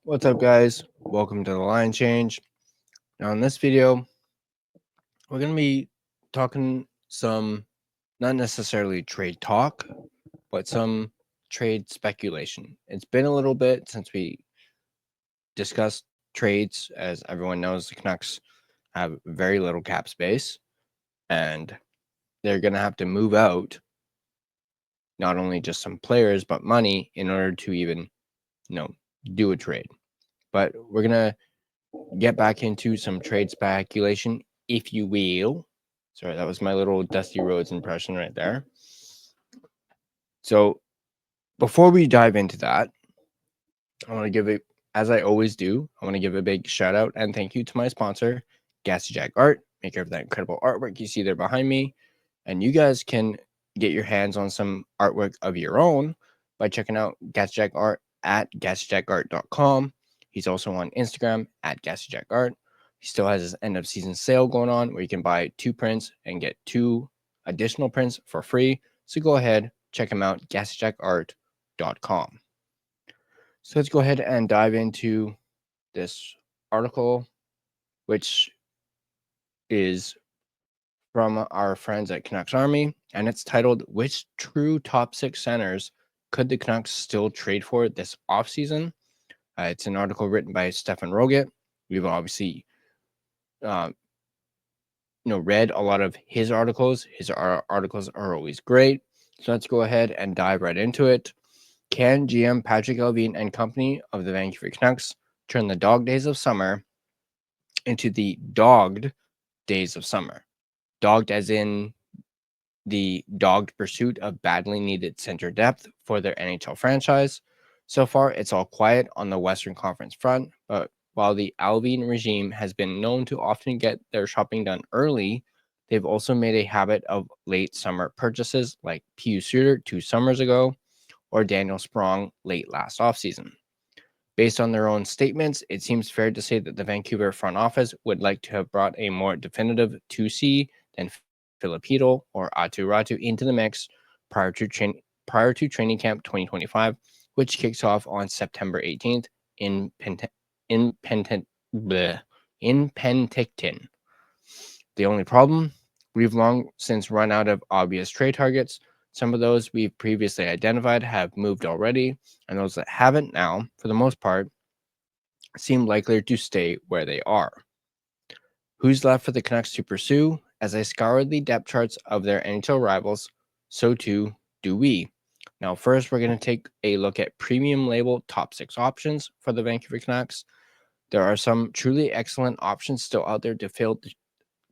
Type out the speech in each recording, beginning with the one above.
What's up, guys? Welcome to the Line Change. Now, in this video, we're going to be talking some, not necessarily trade talk, but some trade speculation. It's been a little bit since we discussed trades. As everyone knows, the Canucks have very little cap space, and they're going to have to move out not only just some players, but money in order to even, do a trade. But we're going to get back into some trade speculation, if you will. Sorry, that was my little Dusty Rhodes impression right there. So before we dive into that, I want to give it, as I always do, I want to give a big shout out and thank you to my sponsor, Gassy Jack Art, maker of that incredible artwork you see there behind me. And you guys can get your hands on some artwork of your own by checking out Gassy Jack Art at GassyJackArt.com. He's also on Instagram at Gassy Jack Art. He still has his end of season sale going on where you can buy 2 prints and get 2 additional prints for free. So go ahead, check him out, GassyJackArt.com. So let's go ahead and dive into this article, which is from our friends at Canucks Army, and it's titled, "Which True Top 6 Centers Could the Canucks Still Trade For This Offseason?" It's an article written by Stefan Roget. We've obviously read a lot of his articles. His articles are always great. So let's go ahead and dive right into it. Can GM Patrick Allvin and company of the Vancouver Canucks turn the dog days of summer into the dogged days of summer? Dogged as in the dogged pursuit of badly needed center depth for their NHL franchise. So far, it's all quiet on the Western Conference front, but while the Allvin regime has been known to often get their shopping done early, they've also made a habit of late summer purchases like Pius Suter 2 summers ago or Daniel Sprong late last offseason. Based on their own statements, it seems fair to say that the Vancouver front office would like to have brought a more definitive 2C than Filipino or Atu Ratu into the mix prior to training camp 2025, which kicks off on September 18th in Penticton. The only problem, we've long since run out of obvious trade targets. Some of those we've previously identified have moved already, and those that haven't now, for the most part, seem likely to stay where they are. Who's left for the Canucks to pursue? As I scoured the depth charts of their NHL rivals, so too do we. Now, first, we're going to take a look at premium label top 6 options for the Vancouver Canucks. There are some truly excellent options still out there to fill the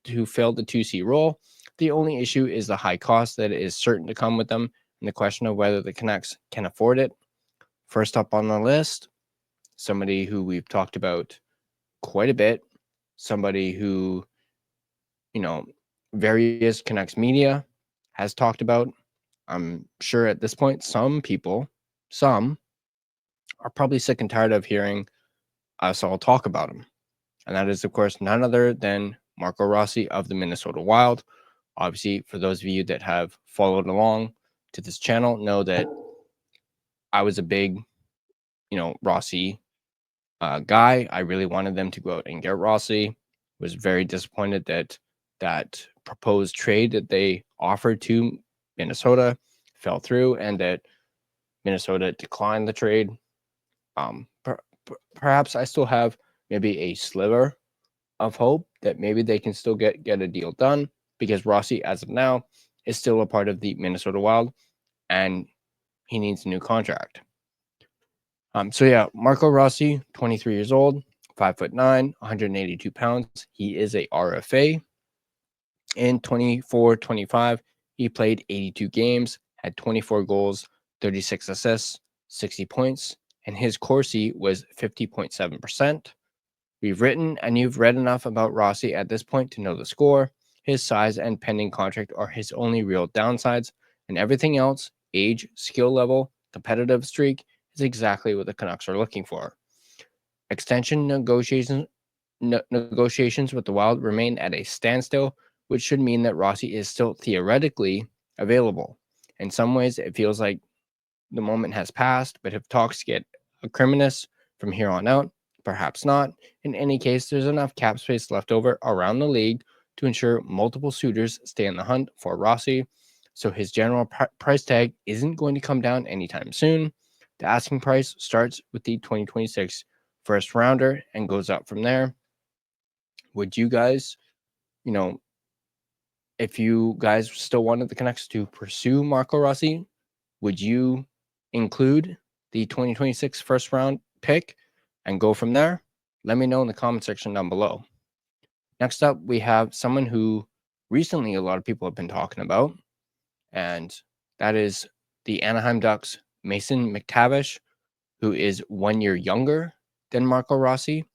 2C role. The only issue is the high cost that is certain to come with them and the question of whether the Canucks can afford it. First up on the list, somebody who we've talked about quite a bit, somebody who, various Canucks media has talked about. I'm sure at this point, some are probably sick and tired of hearing us all talk about him. And that is, of course, none other than Marco Rossi of the Minnesota Wild. Obviously, for those of you that have followed along to this channel, know that I was a big, Rossi guy. I really wanted them to go out and get Rossi. Was very disappointed that proposed trade that they offered to Minnesota fell through, and that Minnesota declined the trade. Perhaps I still have maybe a sliver of hope that maybe they can still get a deal done, because Rossi, as of now, is still a part of the Minnesota Wild, and he needs a new contract. Marco Rossi, 23 years old, 5'9", 182 pounds. He is a RFA. In 24-25, he played 82 games, had 24 goals, 36 assists, 60 points, and his Corsi was 50.7%. We've written and you've read enough about Rossi at this point to know the score. His size and pending contract are his only real downsides, and everything else, age, skill level, competitive streak, is exactly what the Canucks are looking for. Extension negotiations with the Wild remain at a standstill, which should mean that Rossi is still theoretically available. In some ways, it feels like the moment has passed, but if talks get acrimonious, from here on out? Perhaps not. In any case, there's enough cap space left over around the league to ensure multiple suitors stay in the hunt for Rossi, so his general price tag isn't going to come down anytime soon. The asking price starts with the 2026 first rounder and goes up from there. Would you guys, if you guys still wanted the Canucks to pursue Marco Rossi, would you include the 2026 first round pick and go from there? Let me know in the comment section down below. Next up, we have someone who recently a lot of people have been talking about, and that is the Anaheim Ducks, Mason McTavish, who is 1 year younger than Marco Rossi,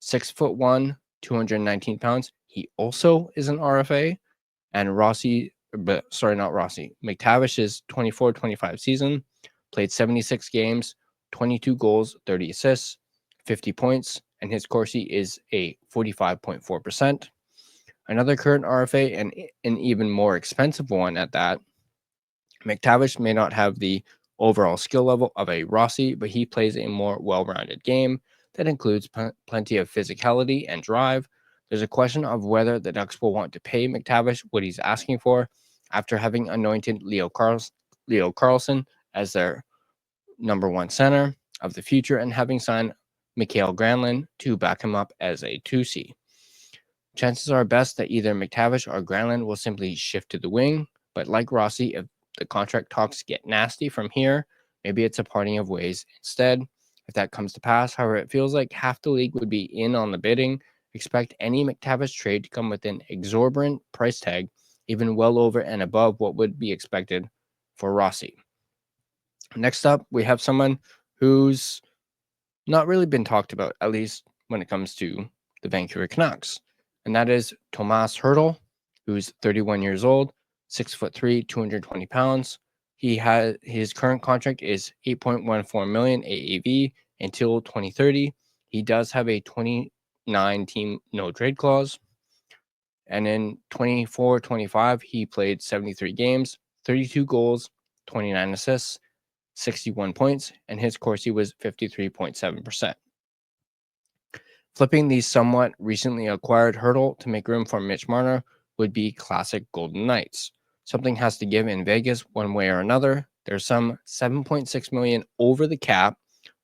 6'1", 219 pounds. He also is an RFA, and McTavish's 24-25 season played 76 games, 22 goals, 30 assists, 50 points, and his Corsi is a 45.4%. Another current RFA and an even more expensive one at that. McTavish may not have the overall skill level of a Rossi, but he plays a more well-rounded game that includes plenty of physicality and drive. There's a question of whether the Ducks will want to pay McTavish what he's asking for after having anointed Leo Carlsson as their number one center of the future and having signed Mikael Granlund to back him up as a 2C. Chances are best that either McTavish or Granlund will simply shift to the wing, but like Rossi, if the contract talks get nasty from here, maybe it's a parting of ways instead. If that comes to pass, however, it feels like half the league would be in on the bidding. Expect any McTavish trade to come with an exorbitant price tag, even well over and above what would be expected for Rossi. Next up, we have someone who's not really been talked about, at least when it comes to the Vancouver Canucks, and that is Tomas Hertl, who's 31 years old, 6'3", 220 pounds. His current contract is $8.14 million AAV until 2030. He does have a 29-team no-trade clause. And in 24-25, he played 73 games, 32 goals, 29 assists, 61 points, and his Corsi was 53.7%. Flipping the somewhat recently acquired Hertl to make room for Mitch Marner would be classic Golden Knights. Something has to give in Vegas one way or another. There's some $7.6 million over the cap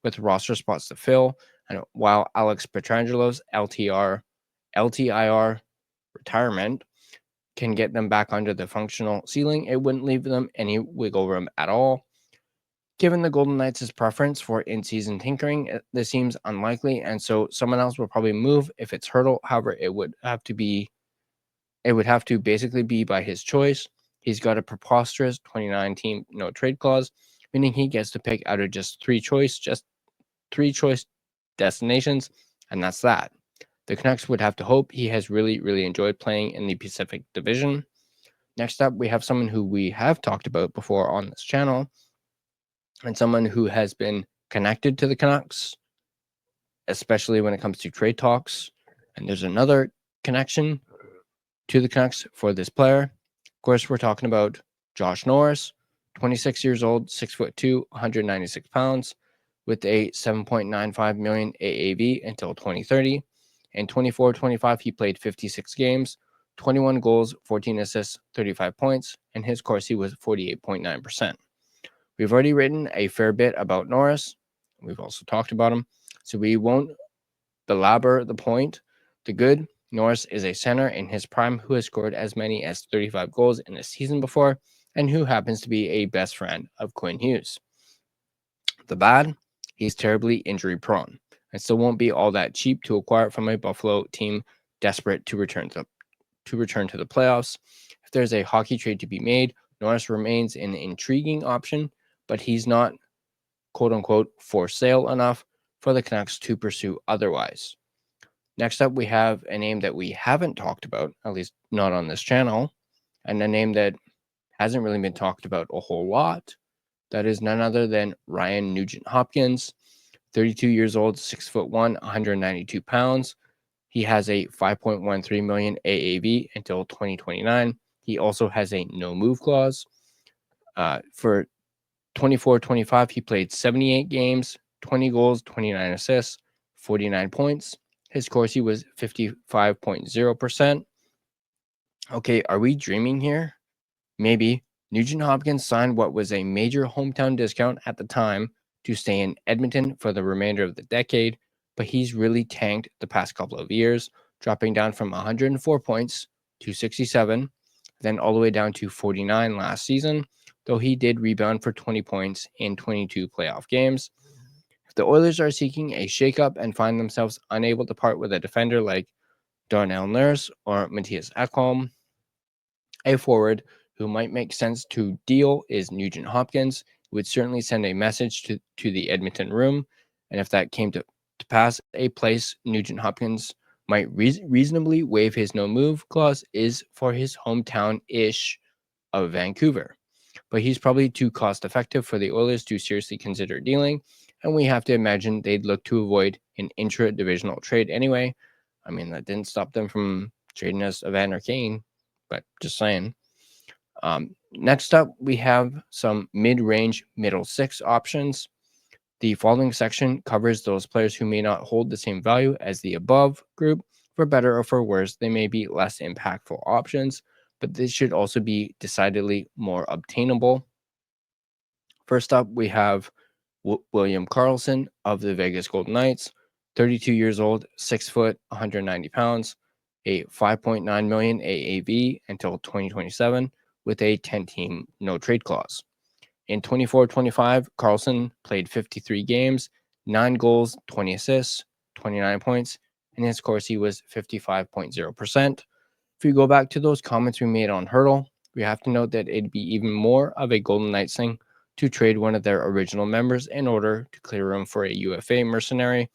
with roster spots to fill, and while Alex Pietrangelo's LTIR retirement can get them back under the functional ceiling, it wouldn't leave them any wiggle room at all. Given the Golden Knights' preference for in-season tinkering, this seems unlikely, and so someone else will probably move if it's Hertl. However, it would have to basically be by his choice. He's got a preposterous 29-team no-trade clause, meaning he gets to pick out of just three choice destinations, and that's that. The Canucks would have to hope he has really, really enjoyed playing in the Pacific Division. Next up, we have someone who we have talked about before on this channel, and someone who has been connected to the Canucks, especially when it comes to trade talks. And there's another connection to the Canucks for this player. Of course, we're talking about Josh Norris, 26 years old, 6'2", 196 pounds, with a $7.95 million AAV until 2030. In 24-25, he played 56 games, 21 goals, 14 assists, 35 points, and his Corsi was 48.9%. We've already written a fair bit about Norris. We've also talked about him, so we won't belabor the point. The good, Norris is a center in his prime who has scored as many as 35 goals in a season before, and who happens to be a best friend of Quinn Hughes. The bad, he's terribly injury prone, and still won't be all that cheap to acquire from a Buffalo team desperate to return to the playoffs. If there's a hockey trade to be made, Norris remains an intriguing option, but he's not quote-unquote for sale enough for the Canucks to pursue otherwise. Next up, we have a name that we haven't talked about, at least not on this channel, and a name that hasn't really been talked about a whole lot. That is none other than Ryan Nugent-Hopkins, 32 years old, 6'1", 192 pounds. He has a $5.13 million AAV until 2029. He also has a no-move clause. For 24-25, he played 78 games, 20 goals, 29 assists, 49 points. His Corsi was 55.0%. Okay, are we dreaming here? Maybe. Nugent Hopkins signed what was a major hometown discount at the time to stay in Edmonton for the remainder of the decade, but he's really tanked the past couple of years, dropping down from 104 points to 67, then all the way down to 49 last season, though he did rebound for 20 points in 22 playoff games. If the Oilers are seeking a shakeup and find themselves unable to part with a defender like Darnell Nurse or Matthias Ekholm, a forward who might make sense to deal is Nugent Hopkins. It would certainly send a message to the Edmonton room. And if that came to pass, a place Nugent Hopkins might reasonably waive his no move clause is for his hometown-ish of Vancouver. But he's probably too cost effective for the Oilers to seriously consider dealing. And we have to imagine they'd look to avoid an intra-divisional trade anyway. I mean, that didn't stop them from trading us Evander Kane, but just saying. Next up, we have some mid-range middle six options. The following section covers those players who may not hold the same value as the above group. For better or for worse, they may be less impactful options, but this should also be decidedly more obtainable. First up, we have William Karlsson of the Vegas Golden Knights, 32 years old, 6 foot, 190 pounds, a 5.9 million AAV until 2027 with a 10-team no-trade clause. In 24-25, Karlsson played 53 games, 9 goals, 20 assists, 29 points, and his Corsi was 55.0%. If we go back to those comments we made on Hurdle, we have to note that it'd be even more of a Golden Knights thing to trade one of their original members in order to clear room for a UFA mercenary.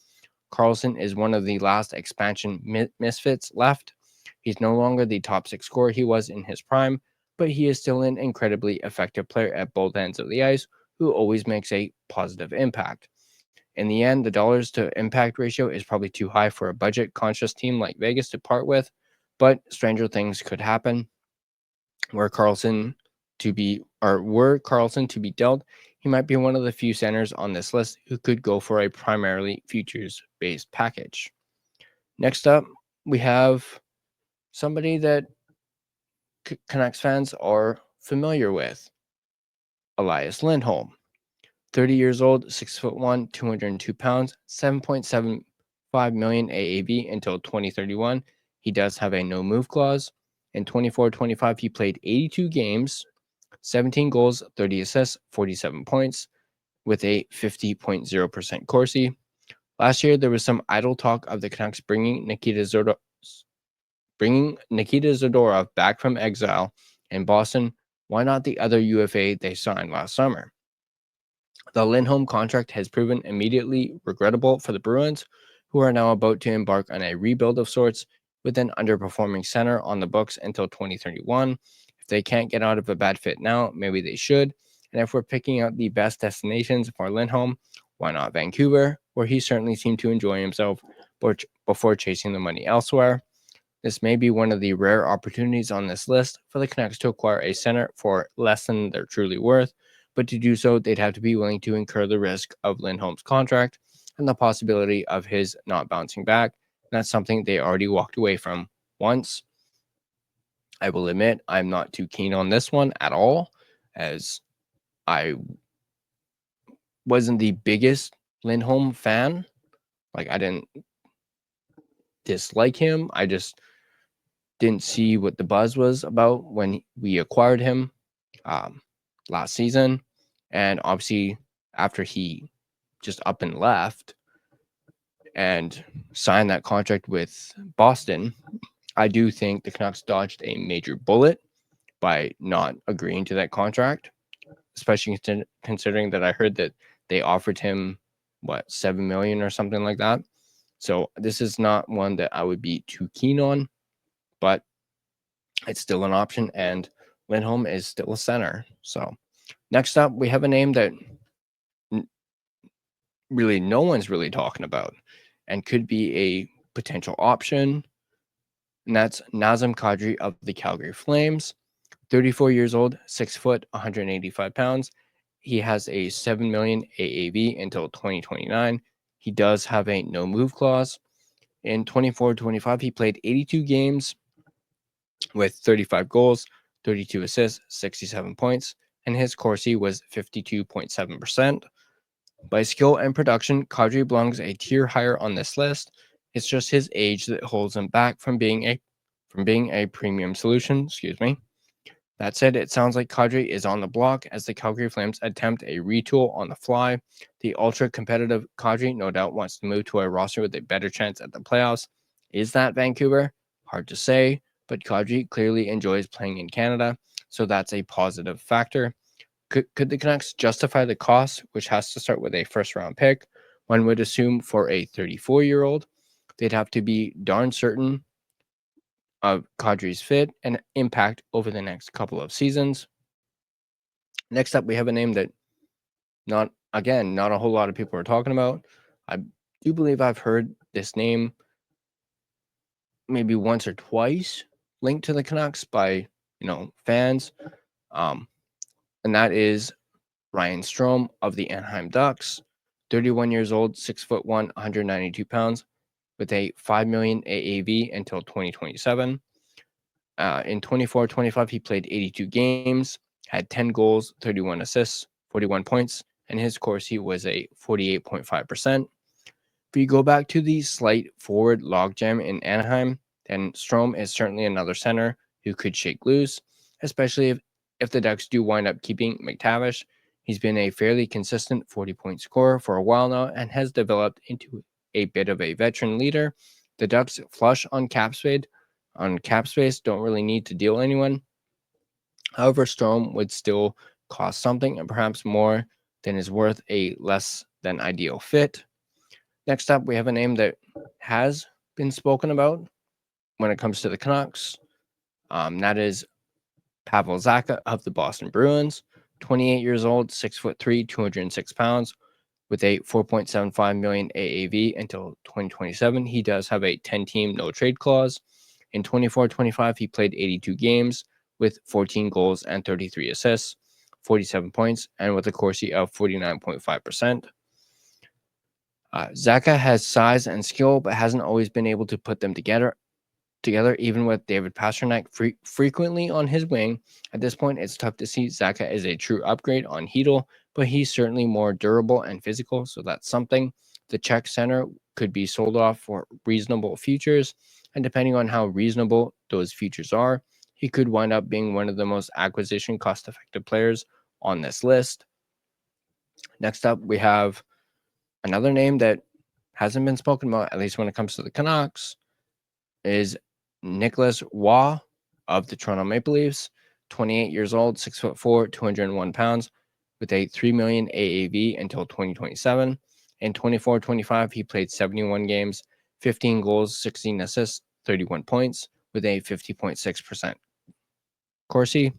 Karlsson is one of the last expansion misfits left. He's no longer the top 6 scorer he was in his prime, but he is still an incredibly effective player at both ends of the ice who always makes a positive impact. In the end, the dollars to impact ratio is probably too high for a budget-conscious team like Vegas to part with, but stranger things could happen. Were Karlsson to be dealt, he might be one of the few centers on this list who could go for a primarily futures-based package. Next up, we have somebody that Canucks fans are familiar with, Elias Lindholm. 30 years old, 6'1", 202 pounds, 7.75 million AAV until 2031. He does have a no move clause. In 24-25, he played 82 games, 17 goals, 30 assists, 47 points, with a 50.0% Corsi. Last year, there was some idle talk of the Canucks bringing Nikita Zadorov back from exile in Boston. Why not the other UFA they signed last summer? The Lindholm contract has proven immediately regrettable for the Bruins, who are now about to embark on a rebuild of sorts with an underperforming center on the books until 2031. If they can't get out of a bad fit now, maybe they should. And if we're picking out the best destinations for Lindholm, why not Vancouver, where he certainly seemed to enjoy himself before chasing the money elsewhere. This may be one of the rare opportunities on this list for the Canucks to acquire a center for less than they're truly worth, but to do so, they'd have to be willing to incur the risk of Lindholm's contract and the possibility of his not bouncing back. And that's something they already walked away from once. I will admit I'm not too keen on this one at all, as I wasn't the biggest Lindholm fan. Like, I didn't dislike him. I just didn't see what the buzz was about when we acquired him last season. And obviously, after he just up and left and signed that contract with Boston, I do think the Canucks dodged a major bullet by not agreeing to that contract, especially considering that I heard that they offered him, $7 million or something like that. So this is not one that I would be too keen on, but it's still an option, and Lindholm is still a center. So next up, we have a name that really no one's really talking about and could be a potential option, and that's Nazem Kadri of the Calgary Flames. 34 years old, 6 foot, 185 pounds. he has a $7 million AAV until 2029. He does have a no move clause. In 24-25, he played 82 games with 35 goals, 32 assists, 67 points, and his Corsi was 52.7%. By skill and production, Kadri belongs a tier higher on this list. It's just his age that holds him back from being a premium solution. Excuse me. That said, it sounds like Kadri is on the block as the Calgary Flames attempt a retool on the fly. The ultra-competitive Kadri no doubt wants to move to a roster with a better chance at the playoffs. Is that Vancouver? Hard to say, but Kadri clearly enjoys playing in Canada, so that's a positive factor. Could the Canucks justify the cost, which has to start with a first-round pick? One would assume for a 34-year-old, they'd have to be darn certain of Kadri's fit and impact over the next couple of seasons. Next up, we have a name that not a whole lot of people are talking about. I do believe I've heard this name maybe once or twice linked to the Canucks by, fans. And that is Ryan Strome of the Anaheim Ducks, 31 years old, 6'1", 192 pounds, with a $5 million AAV until 2027. In 24-25, he played 82 games, had 10 goals, 31 assists, 41 points, and his Corsi was a 48.5%. If you go back to the slight forward logjam in Anaheim, then Strome is certainly another center who could shake loose, especially if the Ducks do wind up keeping McTavish. He's been a fairly consistent 40-point scorer for a while now and has developed into a bit of a veteran leader. The Ducks flush on cap space, don't really need to deal anyone. However, Strome would still cost something and perhaps more than is worth a less than ideal fit. Next up, we have a name that has been spoken about when it comes to the Canucks. That is Pavel Zacha of the Boston Bruins, 28 years old, 6'3", 206 pounds, with a $4.75 million AAV until 2027. He does have a 10-team no-trade clause. In 24-25, he played 82 games with 14 goals and 33 assists, 47 points, and with a Corsi of 49.5%. Zacha has size and skill, but hasn't always been able to put them together even with David Pastrnak frequently on his wing. At this point, it's tough to see Zacha as a true upgrade on Hedl, but he's certainly more durable and physical, so that's something. The Czech center could be sold off for reasonable futures, and depending on how reasonable those futures are, he could wind up being one of the most acquisition cost-effective players on this list. Next up, we have another name that hasn't been spoken about, at least when it comes to the Canucks, is Nicholas Waugh of the Toronto Maple Leafs, 28 years old, 6'4", 201 pounds, with a $3 million AAV until 2027. In 24-25, he played 71 games, 15 goals, 16 assists, 31 points, with a 50.6% Corsi.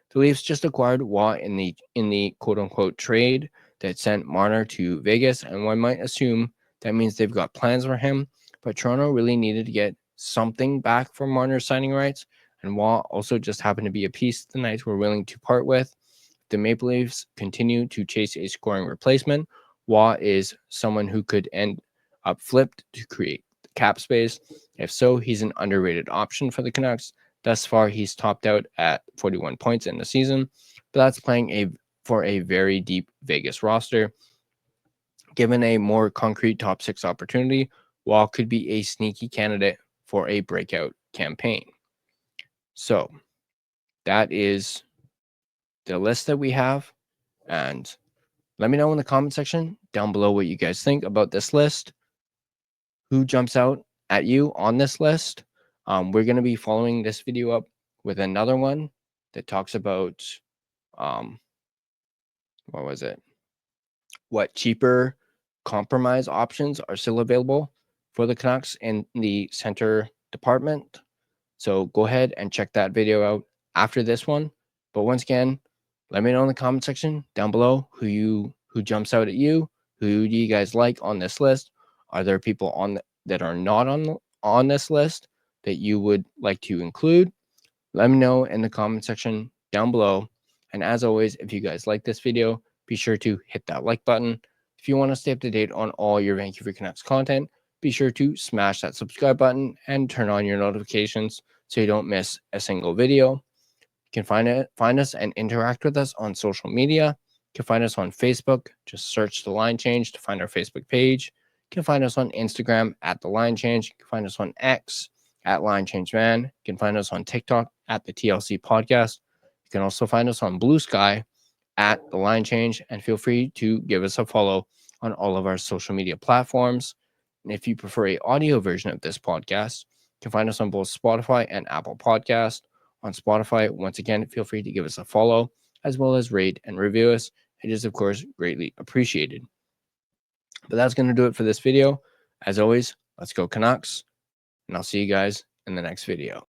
The Leafs just acquired Waugh in the quote-unquote trade that sent Marner to Vegas, and one might assume that means they've got plans for him, but Toronto really needed to get something back for Marner's signing rights, and Waugh also just happened to be a piece the Knights were willing to part with. The Maple Leafs continue to chase a scoring replacement. Waugh is someone who could end up flipped to create cap space. If so, he's an underrated option for the Canucks. Thus far, he's topped out at 41 points in the season, but that's playing for a very deep Vegas roster. Given a more concrete top six opportunity, Waugh could be a sneaky candidate for a breakout campaign. So that is the list that we have. And let me know in the comment section down below what you guys think about this list. Who jumps out at you on this list? We're going to be following this video up with another one that talks about, what cheaper compromise options are still available for the Canucks in the center department. So go ahead and check that video out after this one. But once again, let me know in the comment section down below who jumps out at you. Who do you guys like on this list? Are there people that are not on this list that you would like to include? Let me know in the comment section down below. And as always, if you guys like this video, be sure to hit that like button. If you want to stay up to date on all your Vancouver Canucks content, be sure to smash that subscribe button and turn on your notifications so you don't miss a single video. You can find us and interact with us on social media. You can find us on Facebook. Just search The Line Change to find our Facebook page. You can find us on Instagram at The Line Change. You can find us on X at Line Change Man. You can find us on TikTok at the TLC Podcast. You can also find us on Blue Sky at The Line Change, and feel free to give us a follow on all of our social media platforms. And if you prefer an audio version of this podcast, you can find us on both Spotify and Apple Podcast. On Spotify, once again, feel free to give us a follow, as well as rate and review us. It is, of course, greatly appreciated. But that's going to do it for this video. As always, let's go Canucks, and I'll see you guys in the next video.